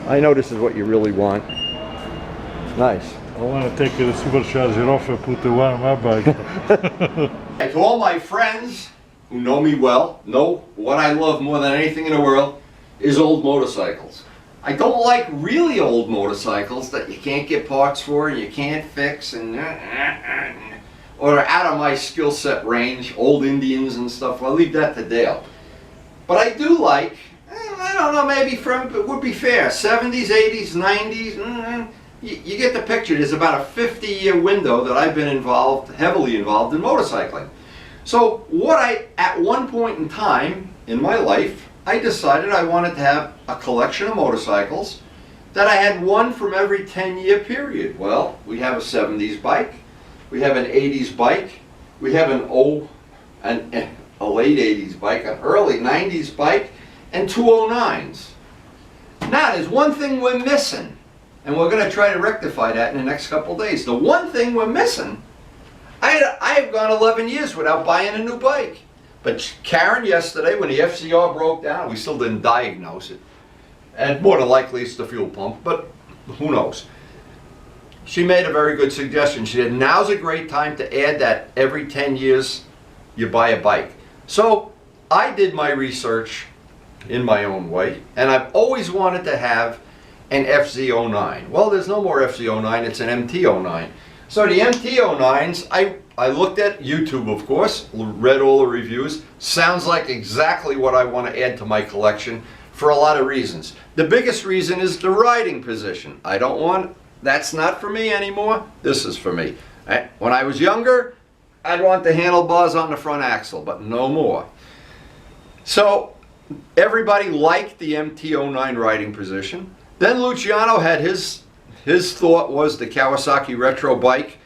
I know this is what you really want. Nice. I want to take the supercharger off and put the one on my bike. To all my friends who know me well, know what I love more than anything in the world is old motorcycles. I don't like really old motorcycles that you can't get parts for and you can't fix and or are out of my skill set range, old Indians and stuff. I'll leave that to Dale. But I do like, I don't know, maybe from, it would be fair, 70s, 80s, 90s, you get the picture. There's about a 50-year window that I've been involved, heavily involved in motorcycling. So at one point in time in my life, I decided I wanted to have a collection of motorcycles that I had one from every 10-year period. Well, we have a 70s bike, we have an 80s bike, we have a late 80s bike, an early 90s bike, and two 09s. Now, there's one thing we're missing, and we're going to try to rectify that in the next couple of days. The one thing we're missing, I have gone 11 years without buying a new bike. But Karen yesterday, when the FCR broke down, we still didn't diagnose it. And more than likely it's the fuel pump, but who knows. She made a very good suggestion. She said, now's a great time to add that every 10 years you buy a bike. So I did my research in my own way, and I've always wanted to have an FZ09. Well, there's no more FZ09, it's an MT09. So the MT09s, I looked at YouTube, of course, read all the reviews. Sounds like exactly what I want to add to my collection for a lot of reasons. The biggest reason is the riding position. I don't want, that's not for me anymore. This is for me. When I was younger, I'd want the handlebars on the front axle, but no more. So everybody liked the MT09 riding position. Then Luciano had his thought was the Kawasaki Retro bike.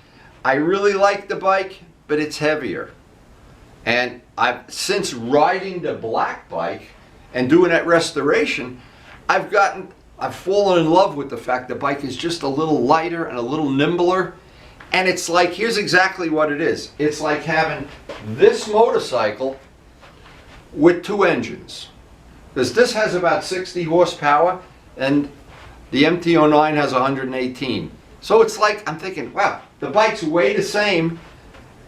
I really like the bike, but it's heavier. And since riding the black bike and doing that restoration, I've fallen in love with the fact the bike is just a little lighter and a little nimbler. And it's like, here's exactly what it is. It's like having this motorcycle with two engines. Because this has about 60 horsepower and the MT09 has 118. So it's like, I'm thinking, wow, the bike's way the same.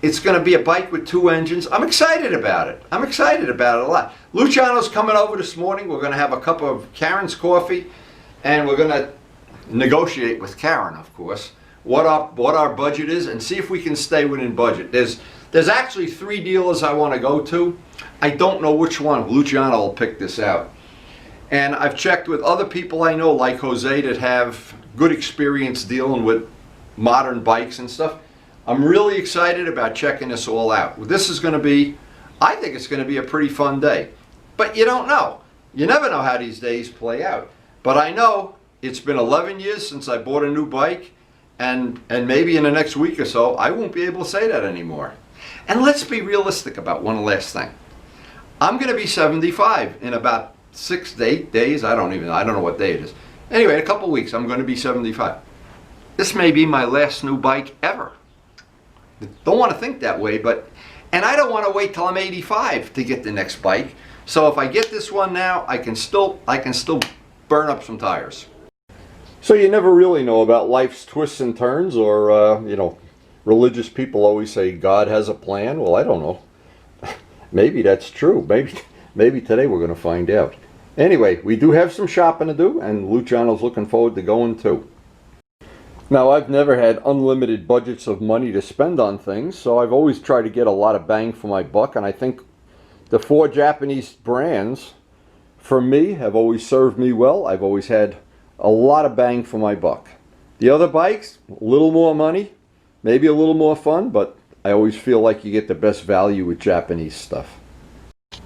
It's going to be a bike with two engines. I'm excited about it. I'm excited about it a lot. Luciano's coming over this morning. We're going to have a cup of Karen's coffee, and we're going to negotiate with Karen, of course, what our budget is, and see if we can stay within budget. There's actually 3 dealers I want to go to. I don't know which one. Luciano will pick this out. And I've checked with other people I know, like Jose, that have good experience dealing with modern bikes and stuff. I'm really excited about checking this all out. This is going to be, I think it's going to be a pretty fun day. But you don't know. You never know how these days play out. But I know it's been 11 years since I bought a new bike, and maybe in the next week or so, I won't be able to say that anymore. And let's be realistic about one last thing. I'm going to be 75 in about 6 to 8 days. I don't know what day it is. Anyway, in a couple weeks, I'm going to be 75. This may be my last new bike ever. Don't want to think that way, and I don't want to wait till I'm 85 to get the next bike. So if I get this one now, I can still burn up some tires. So you never really know about life's twists and turns, or you know, religious people always say God has a plan. Well, I don't know. Maybe that's true. Maybe today we're going to find out. Anyway, we do have some shopping to do, and Luciano's looking forward to going too. Now, I've never had unlimited budgets of money to spend on things, so I've always tried to get a lot of bang for my buck, and I think the 4 Japanese brands, for me, have always served me well. I've always had a lot of bang for my buck. The other bikes, a little more money, maybe a little more fun, but I always feel like you get the best value with Japanese stuff.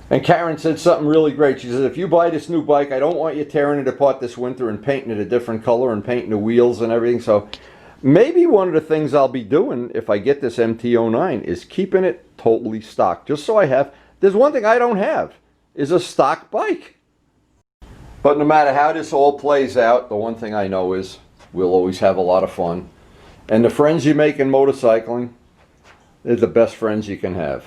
And Karen said something really great. She said, if you buy this new bike, I don't want you tearing it apart this winter and painting it a different color and painting the wheels and everything. So maybe one of the things I'll be doing if I get this MT09 is keeping it totally stock. Just so I have, there's one thing I don't have, is a stock bike. But no matter how this all plays out, the one thing I know is we'll always have a lot of fun. And the friends you make in motorcycling, they're the best friends you can have.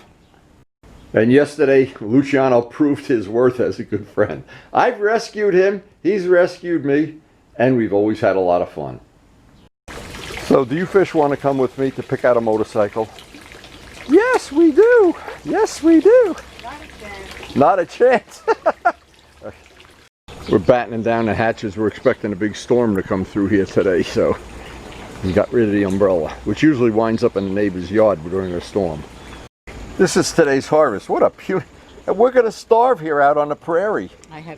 And yesterday, Luciano proved his worth as a good friend. I've rescued him, he's rescued me, and we've always had a lot of fun. So do you fish want to come with me to pick out a motorcycle? Yes, we do. Yes, we do. Not a chance. We're battening down the hatches. We're expecting a big storm to come through here today, so we got rid of the umbrella, which usually winds up in the neighbor's yard during a storm. This is today's harvest. What a we're going to starve here out on the prairie.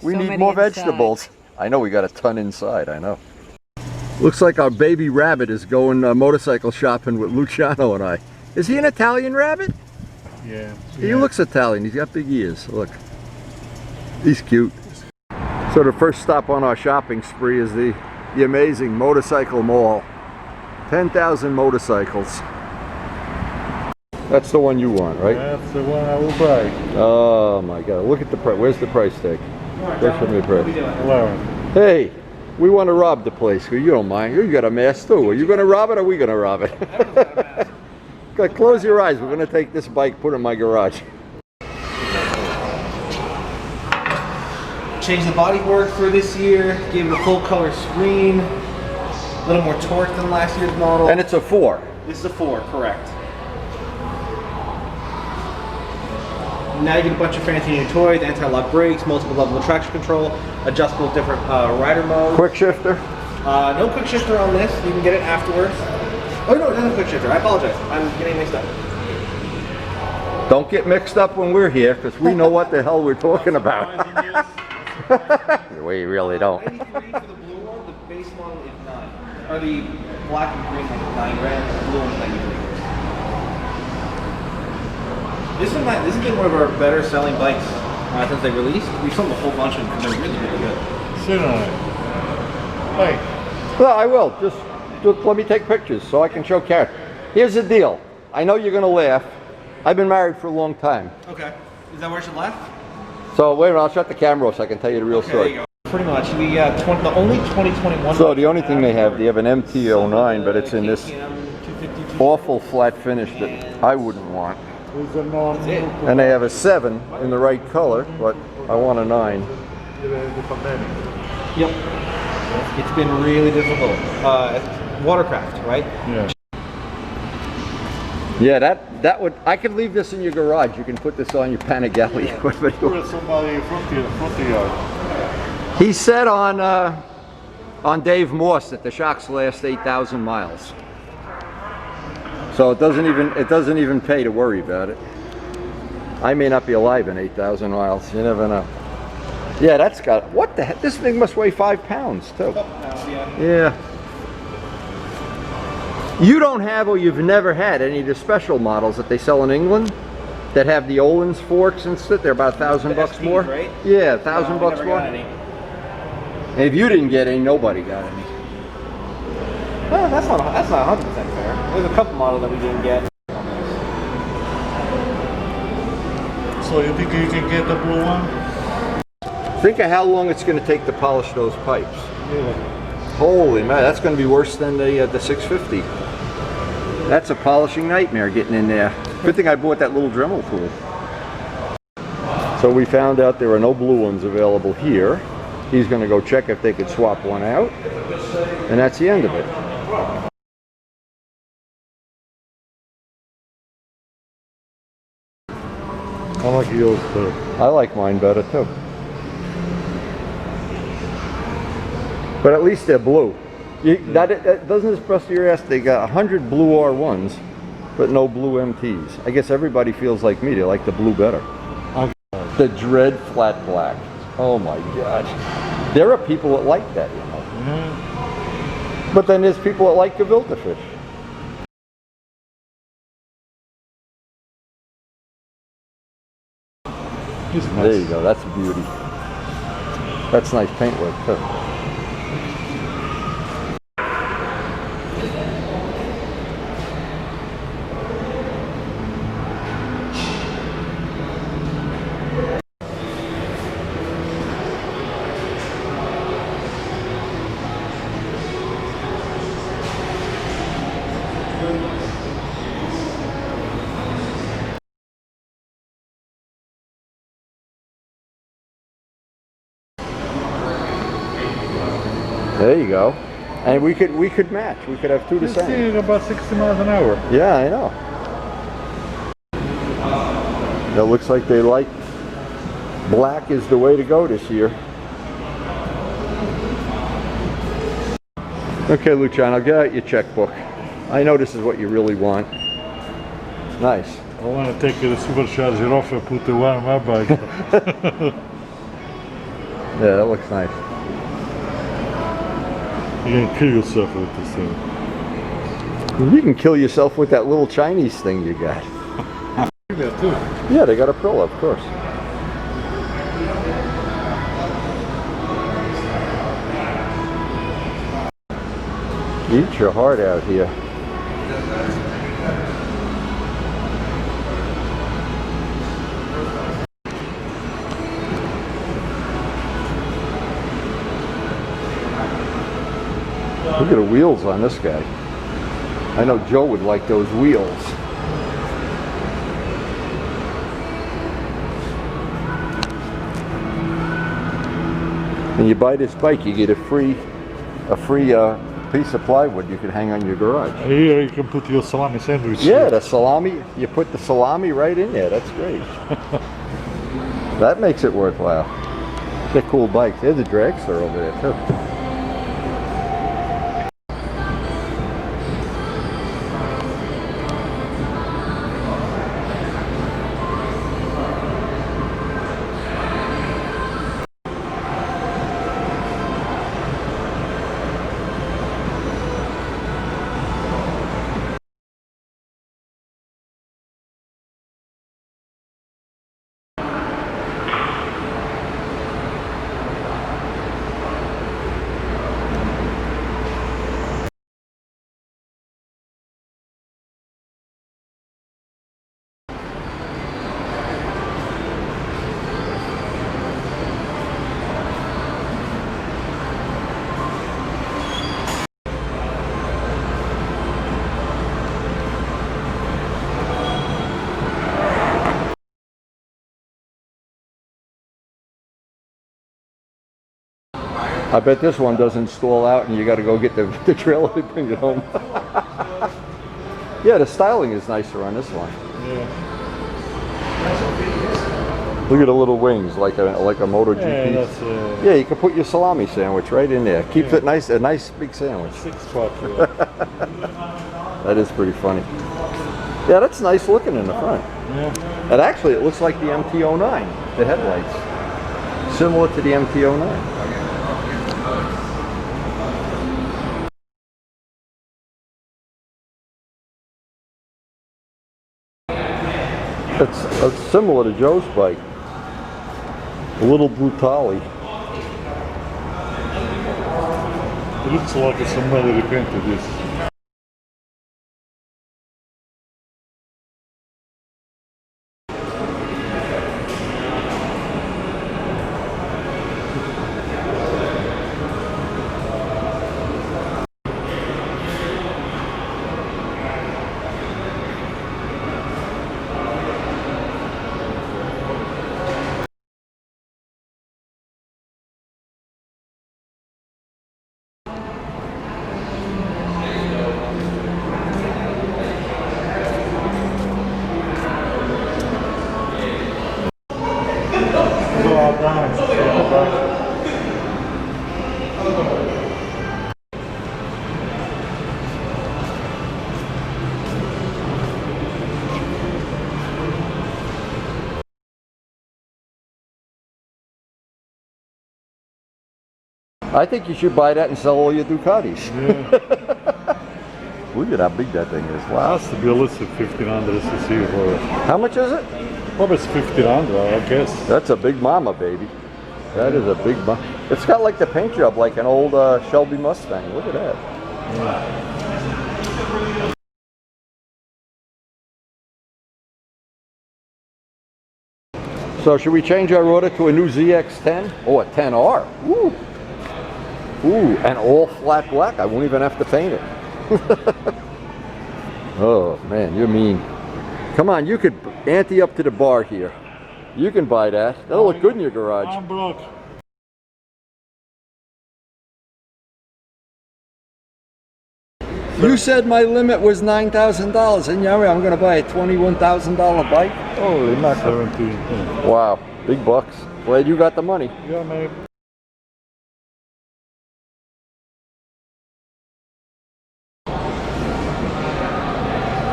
We need more vegetables. I know we got a ton inside, I know. Looks like our baby rabbit is going motorcycle shopping with Luciano and I. Is he an Italian rabbit? Yeah. He looks Italian. He's got big ears. Look. He's cute. So the first stop on our shopping spree is the amazing motorcycle mall. 10,000 motorcycles. That's the one you want, right? That's the one I will buy. Oh my God! Look at the price. Where's the price tag? Where's the price? 11. Hey, we want to rob the place. You don't mind. You got a mask too. Are you going to rob it or are we going to rob it? Close your eyes. We're going to take this bike, put it in my garage. Changed the bodywork for this year, gave it a full color screen, a little more torque than last year's model. And it's a 4. This is a 4, correct. Now you get a bunch of fancy new toys, anti-lock brakes, multiple level of traction control, adjustable different rider modes. Quick shifter? No quick shifter on this, you can get it afterwards. Oh no, it doesn't have a quick shifter, I apologize, I'm getting mixed up. Don't get mixed up when we're here, because we know what the hell we're talking about. We really don't. 93 for the blue one, the base model is 9. Or the black and green one is 9 grand, the blue one is 93. This has been one of our better selling bikes since they released. We've sold a whole bunch of them and they're really, really good. Sit on it. Hey. Well, I will. Just let me take pictures so I can show Karen. Here's the deal. I know you're going to laugh. I've been married for a long time. Okay. Is that where I should laugh? So wait a minute, I'll shut the camera off so I can tell you the real story. There you go. Pretty much. The only 2021. So the only thing they have an MT-09, but it's in this awful flat finish that I wouldn't want. And they have a 7 in the right color, but I want a 9. Yep. It's been really difficult. Watercraft, right? Yeah. Yeah, that would, I could leave this in your garage. You can put this on your Panigale. Yeah. Put somebody in front of the yard. He said on Dave Morse that the shocks last 8,000 miles. So it doesn't even pay to worry about it. I may not be alive in 8,000 miles. You never know. Yeah, that's got, what the heck? This thing must weigh 5 pounds too. Yeah. You don't have, or you've never had any of the special models that they sell in England that have the Öhlins forks and stuff. They're about $1,000 more. Right? Yeah, $1,000 more. And if you didn't get any, nobody got any. Well, that's not 100% fair. There's a couple models that we didn't get. So you think you can get the blue one? Think of how long it's going to take to polish those pipes. Yeah. Holy man, that's going to be worse than the 650. That's a polishing nightmare getting in there. Good thing I bought that little Dremel tool. So we found out there are no blue ones available here. He's going to go check if they could swap one out. And that's the end of it. I like yours too. I like mine better too. But at least they're blue. That doesn't express your ass. They got 100 blue R1s, but no blue MTs. I guess everybody feels like me. They like the blue better. The dread flat black. Oh my gosh. There are people that like that, you know. Mm-hmm. But then there's people that like gefilte fish. Nice. There you go. That's a beauty. That's nice paintwork too. There you go. And we could match. We could have two the It's same. seeing about 60 miles an hour. Yeah, I know. It looks like they like black is the way to go this year. Okay, Luciano, get out your checkbook. I know this is what you really want. Nice. I want to take the supercharger off and put the one on my bike. Yeah, that looks nice. You can kill yourself with this thing. You can kill yourself with that little Chinese thing you got. That too. Yeah, they got a Aprilia, of course. Eat your heart out here. Look at the wheels on this guy. I know Joe would like those wheels. When you buy this bike, you get a free piece of plywood you can hang on your garage. Here you can put your salami sandwich. Yeah, the salami, you put the salami right in there. That's great. That makes it worthwhile. They're cool bikes. There's a dragster over there too. I bet this one doesn't stall out and you got to go get the trailer to bring it home. Yeah, the styling is nicer on this one. Yeah. Look at the little wings, like a MotoGP. Yeah, that's, yeah, you can put your salami sandwich right in there. Keeps it nice, a nice big sandwich. 6 spot. Yeah. That is pretty funny. Yeah, that's nice looking in the front. Yeah. And actually, it looks like the MT-09, the headlights. Similar to the MT-09. It's similar to Joe's bike. A little Brutale. It looks like somebody repainted this. I think you should buy that and sell all your Ducatis. Yeah. Look at how big that thing is. Wow. Has to be a list of 1500 cc for it. How much is it? Probably it's 1500, I guess. That's a big mama, baby. That is a big mama. It's got like the paint job like an old Shelby Mustang. Look at that. Yeah. So should we change our order to a new ZX-10? Oh, a 10R. Ooh. Ooh, and all flat black. I won't even have to paint it. Oh, man, you're mean. Come on, you could ante up to the bar here. You can buy that. That'll look good in your garage. I'm broke. You said my limit was $9,000, and yeah, I'm going to buy a $21,000 bike. Holy mackerel! 17. Yeah. Wow, big bucks. Glad you got the money. Yeah, man.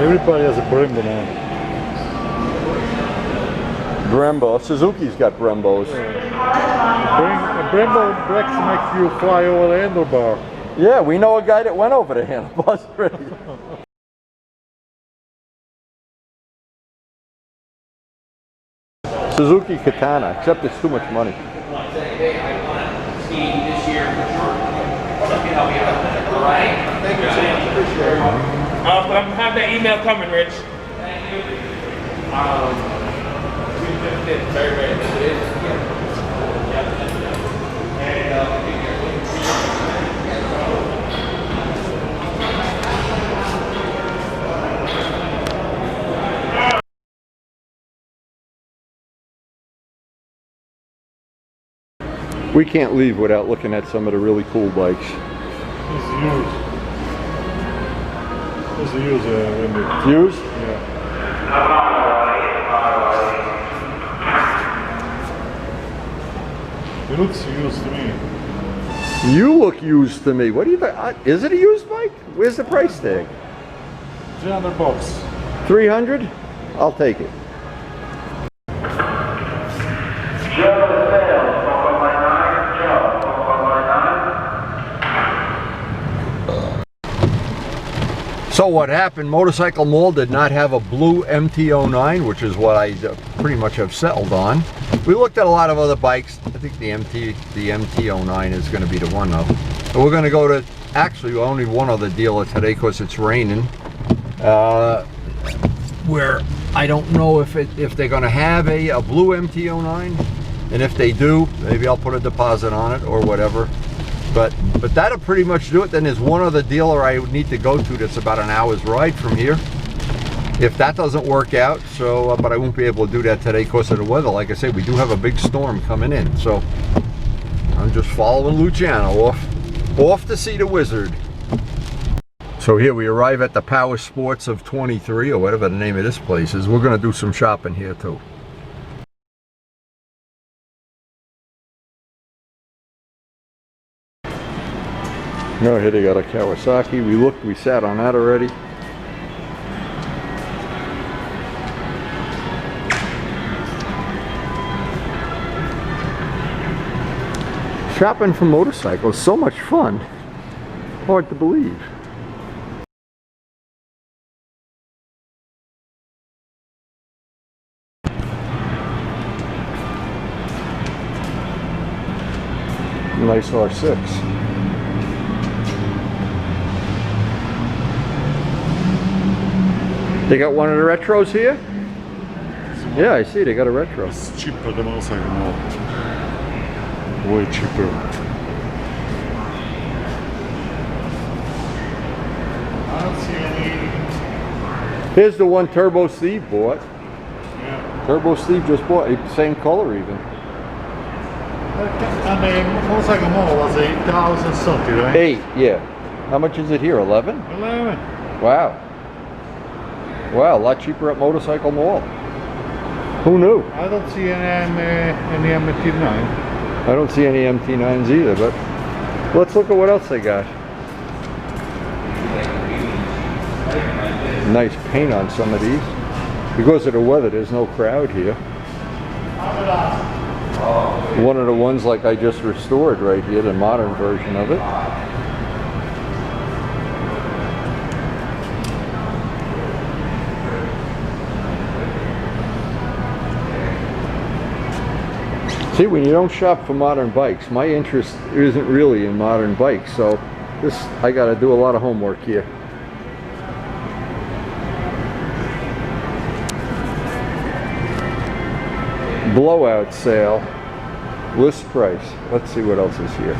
Everybody has a Brembo now. Brembo. Suzuki's got Brembos. A Brembo brakes makes you fly over the handlebar. Yeah, we know a guy that went over the handlebars already. Suzuki Katana, except it's too much money. Have that email coming, Rich. We can't leave without looking at some of the really cool bikes. It's used. It's used, Brembo. Used? Yeah. It looks used to me. You look used to me. What do you think? Is it a used bike? Where's the price tag? $300. 300? I'll take it. So what happened, Motorcycle Mall did not have a blue MT-09, which is what I pretty much have settled on. We looked at a lot of other bikes. I think the MT-09 is going to be the one though. So we're going to go to, actually only one other dealer today because it's raining. Where I don't know if they're going to have a blue MT-09. And if they do, maybe I'll put a deposit on it or whatever. But that'll pretty much do it. Then there's one other dealer I would need to go to that's about an hour's ride from here. If that doesn't work out, so but I won't be able to do that today because of the weather. Like I said, we do have a big storm coming in, so I'm just following Luciano off to see the wizard. So here we arrive at the Power Sports of 23, or whatever the name of this place is. We're going to do some shopping here too. No, here they got a Kawasaki. We sat on that already. Shopping for motorcycles, so much fun. Hard to believe. Nice R6. They got one of the retros here? Yeah, I see they got a retro. It's cheaper than motorcycle now. Way cheaper. I don't see any. Here's the one Turbo Steve bought. Yeah. Turbo Steve just bought, same color even. And the motorcycle model was 8,000 something, right? 8, yeah. How much is it here, 11? 11. Wow. Wow, a lot cheaper at Motorcycle Mall. Who knew? I don't see any MT9. I don't see any MT9s either, but let's look at what else they got. Nice paint on some of these. Because of the weather, there's no crowd here. One of the ones like I just restored right here, the modern version of it. See, when you don't shop for modern bikes, my interest isn't really in modern bikes, so I got to do a lot of homework here. Blowout sale, list price. Let's see what else is here.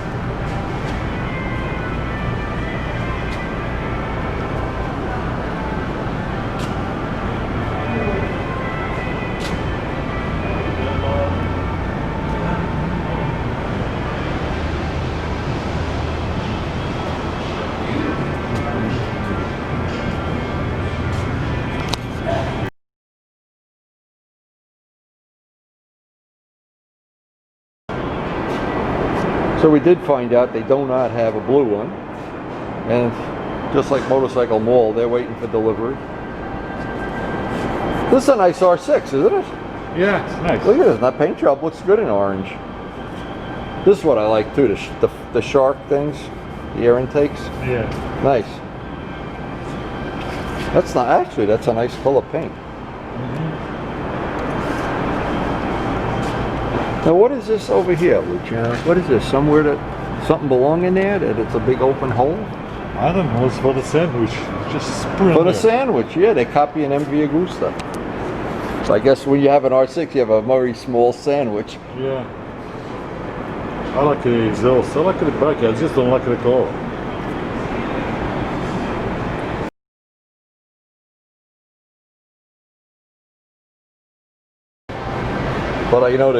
So we did find out they do not have a blue one. And just like Motorcycle Mall, they're waiting for delivery. This is a nice R6, isn't it? Yeah, it's nice. Look at this, that paint job looks good in orange. This is what I like too, the shark things, the air intakes. Yeah. Nice. That's not, actually, that's a nice color paint. Now what is this over here, Luciano? What is this? Somewhere that something belong in there? That it's a big open hole? I don't know, it's for the sandwich. Just put it For the there. sandwich, yeah, they copy an MV Agusta. So I guess when you have an R6, you have a very small sandwich. Yeah. I like the exhaust. I like the back. I just don't like the car. But you know,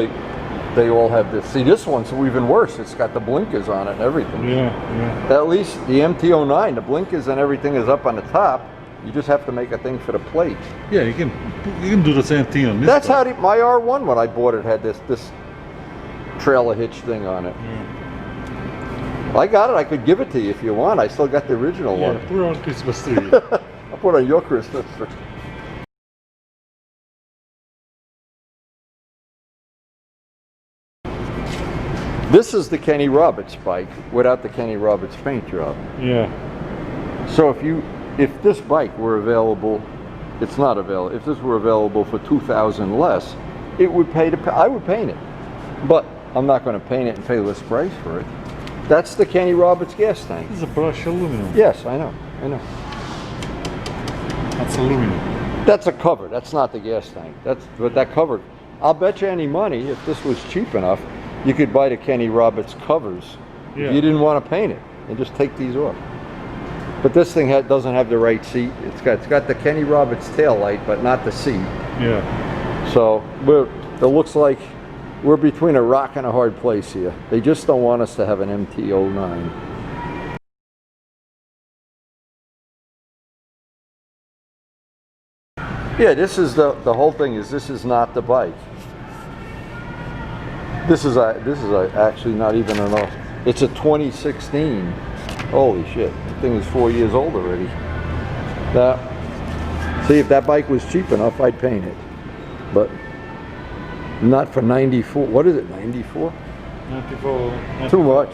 they all have this. See, this one's even worse. It's got the blinkers on it and everything. Yeah, yeah. At least the MT-09, the blinkers and everything is up on the top. You just have to make a thing for the plate. Yeah, you can do the same thing on this. That's car. how my R1 when I bought it had this trailer hitch thing on it. Yeah. I got it. I could give it to you if you want. I still got the original Yeah, one. put it on Christmas tree. I'll put it on your Christmas tree. This is the Kenny Roberts bike without the Kenny Roberts paint job. Yeah. So if this bike were available, it's not available. If this were available for $2,000 less, it would pay to. I would paint it, but I'm not going to paint it and pay list price for it. That's the Kenny Roberts gas tank. This is a brushed aluminum. Yes, I know. I know. That's aluminum. That's a cover. That's not the gas tank. But that cover. I'll bet you any money if this was cheap enough, you could buy the Kenny Roberts covers. Yeah. If you didn't want to paint it and just take these off. But this thing doesn't have the right seat. It's got the Kenny Roberts tail light, but not the seat. Yeah. So it looks like we're between a rock and a hard place here. They just don't want us to have an MT-09. Yeah, this is the whole thing. This is not the bike. This is actually not even enough. It's a 2016. Holy shit! The thing is 4 years old already. Now, see, if that bike was cheap enough, I'd paint it. But not for 94. What is it? 94? 94. Too much.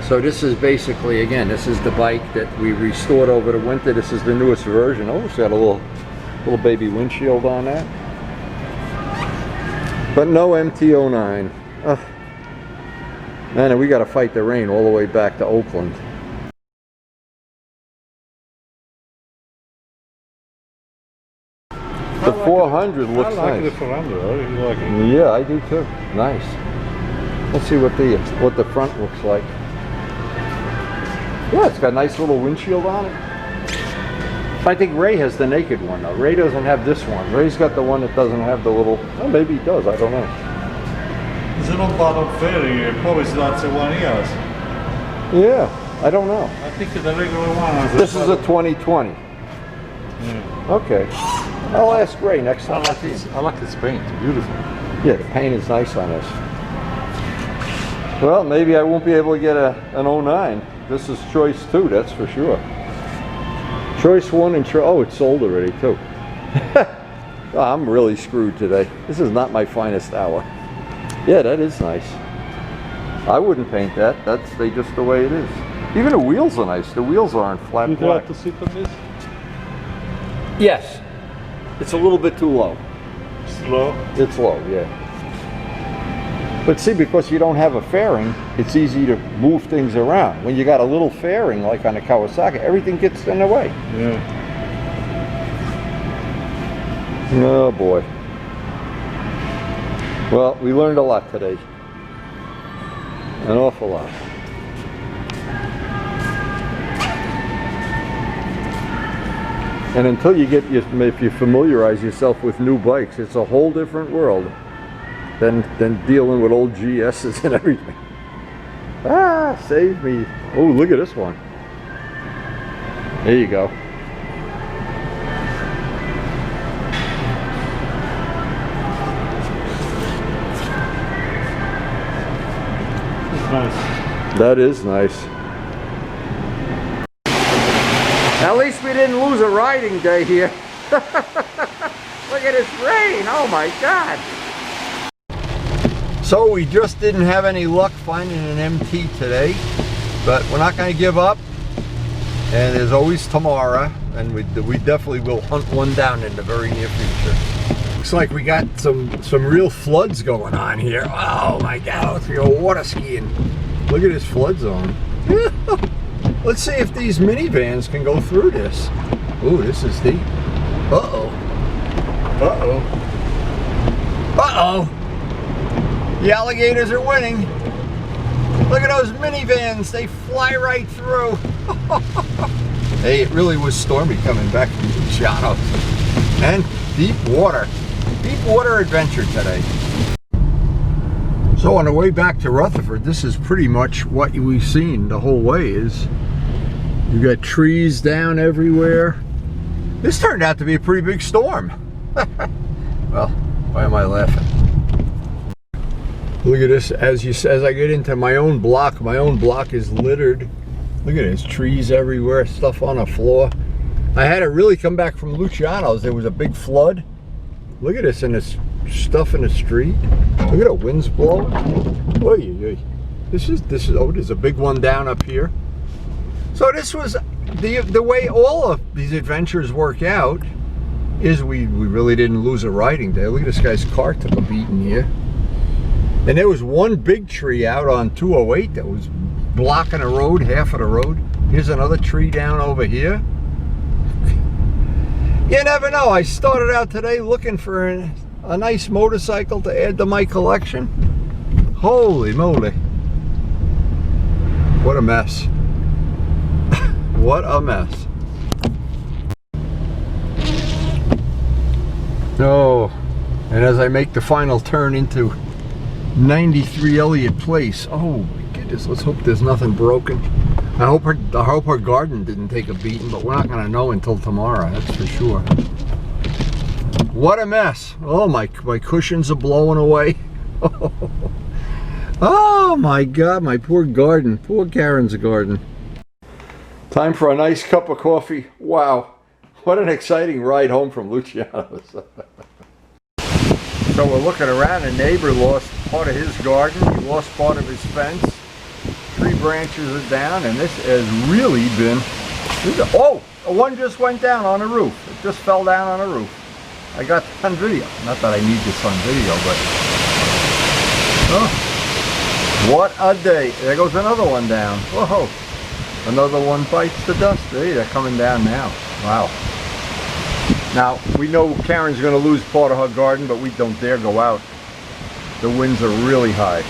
So this is basically, again, this is the bike that we restored over the winter. This is the newest version. Oh, it's got a little baby windshield on that. But no MT-09. Ugh. Man, and we got to fight the rain all the way back to Oakland. The 400 looks I like nice. the 400. I really like it. Yeah, I do too. Nice. Let's see what the front looks like. Yeah, it's got a nice little windshield on it. I think Ray has the naked one though. Ray doesn't have this one. Ray's got the one that doesn't have the little. Oh, maybe he does. I don't know. It's an bottom fairing. Probably that's the one he has. Yeah, I don't know. I think the regular one has This is a 2020. Yeah. Okay. I'll ask Ray next time I see him. I like this paint. Beautiful. Yeah, the paint is nice on this. Well, maybe I won't be able to get an 09. This is choice 2, that's for sure. Choice 1 and oh, it's sold already too. Oh, I'm really screwed today. This is not my finest hour. Yeah, that is nice. I wouldn't paint that. That's just the way it is. Even the wheels are nice. The wheels aren't flat You black. like to sit on this? Yes. It's a little bit too low. Slow. It's low, yeah. But see, because you don't have a fairing, it's easy to move things around. When you got a little fairing, like on a Kawasaki, everything gets in the way. Yeah. Oh boy. Well, we learned a lot today. An awful lot. And until you if you familiarize yourself with new bikes, it's a whole different world than dealing with old GSs and everything. Ah, save me. Oh, look at this one. There you go. nice. That is nice. At least we didn't lose a riding day here. Look at this rain, oh my God. So we just didn't have any luck finding an MT today, but we're not going to give up. And there's always tomorrow, and we definitely will hunt one down in the very near future. Looks like we got some real floods going on here. Oh my God, let's go water skiing. Look at this flood zone. Let's see if these minivans can go through this. Ooh, this is deep. Uh-oh. Uh-oh. Uh-oh. The alligators are winning. Look at those minivans. They fly right through. Hey, it really was stormy coming back from Luciano. And deep water. Deep water adventure today. So on the way back to Rutherford, this is pretty much what we've seen the whole way. Is you got trees down everywhere. This turned out to be a pretty big storm. Well, why am I laughing? Look at this. As I get into my own block is littered. Look at this, trees everywhere, stuff on the floor. I had to really come back from Luciano's. There was a big flood. Look at this, and this stuff in the street. Look at the winds blowing. Oy, oy. This is oh, there's a big one down up here. So this was the way all of these adventures work out. Is we really didn't lose a riding day. Look at this guy's car took a beating here. And there was one big tree out on 208 that was blocking the road, half of the road. Here's another tree down over here. You never know. I started out today looking for a nice motorcycle to add to my collection. Holy moly. What a mess. What a mess. Oh, and as I make the final turn into 93 Elliott Place, oh my goodness, let's hope there's nothing broken. I hope her garden didn't take a beating, but we're not going to know until tomorrow, that's for sure. What a mess. Oh, my cushions are blowing away. Oh my God, my poor garden, poor Karen's garden. Time for a nice cup of coffee. Wow, what an exciting ride home from Luciano's. So we're looking around, a neighbor lost part of his garden, he lost part of his fence. 3 branches are down, and this has really been, oh, one just went down on the roof. It just fell down on the roof. I got this on video. Not that I need this on video, but, oh, what a day. There goes another one down. Whoa, another one bites the dust. Hey, they're coming down now. Wow. Now, we know Karen's going to lose part of her garden, but we don't dare go out. The winds are really high.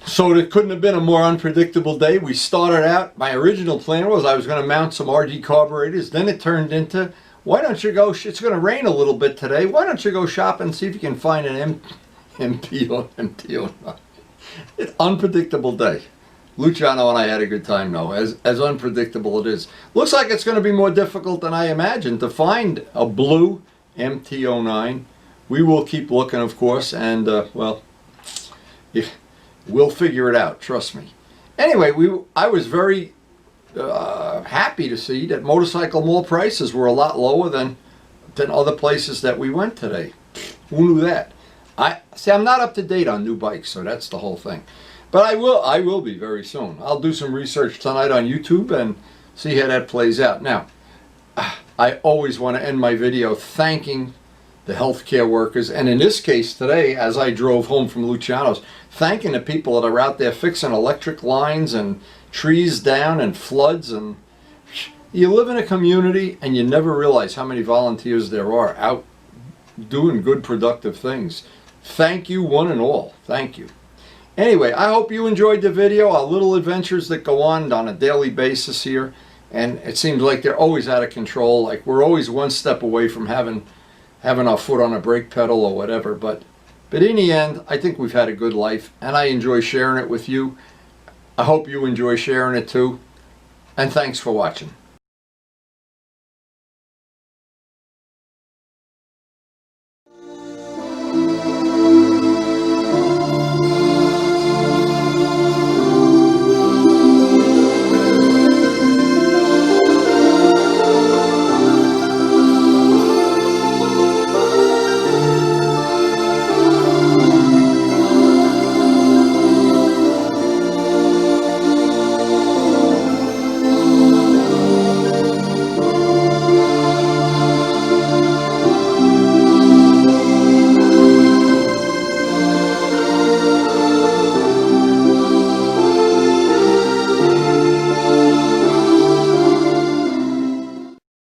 So it couldn't have been a more unpredictable day. We started out, my original plan was I was going to mount some RG carburetors. Then it turned into, why don't you go, it's going to rain a little bit today. Why don't you go shopping and see if you can find an MT or MT09. It's an unpredictable day. Luciano and I had a good time though, as unpredictable it is. Looks like it's going to be more difficult than I imagined to find a blue MT09. We will keep looking, of course, and well, we'll figure it out, trust me. Anyway, I was very happy to see that motorcycle mall prices were a lot lower than other places that we went today. Who knew that? I'm not up to date on new bikes, so that's the whole thing. But I will be very soon. I'll do some research tonight on YouTube and see how that plays out. Now, I always want to end my video thanking the healthcare workers, and in this case today, as I drove home from Luciano's, thanking the people that are out there fixing electric lines and trees down and floods. And you live in a community and you never realize how many volunteers there are out doing good, productive things. Thank you, one and all. Thank you. Anyway, I hope you enjoyed the video, our little adventures that go on a daily basis here. And it seems like they're always out of control. Like we're always one step away from having our foot on a brake pedal or whatever. But in the end, I think we've had a good life, and I enjoy sharing it with you. I hope you enjoy sharing it too. And thanks for watching.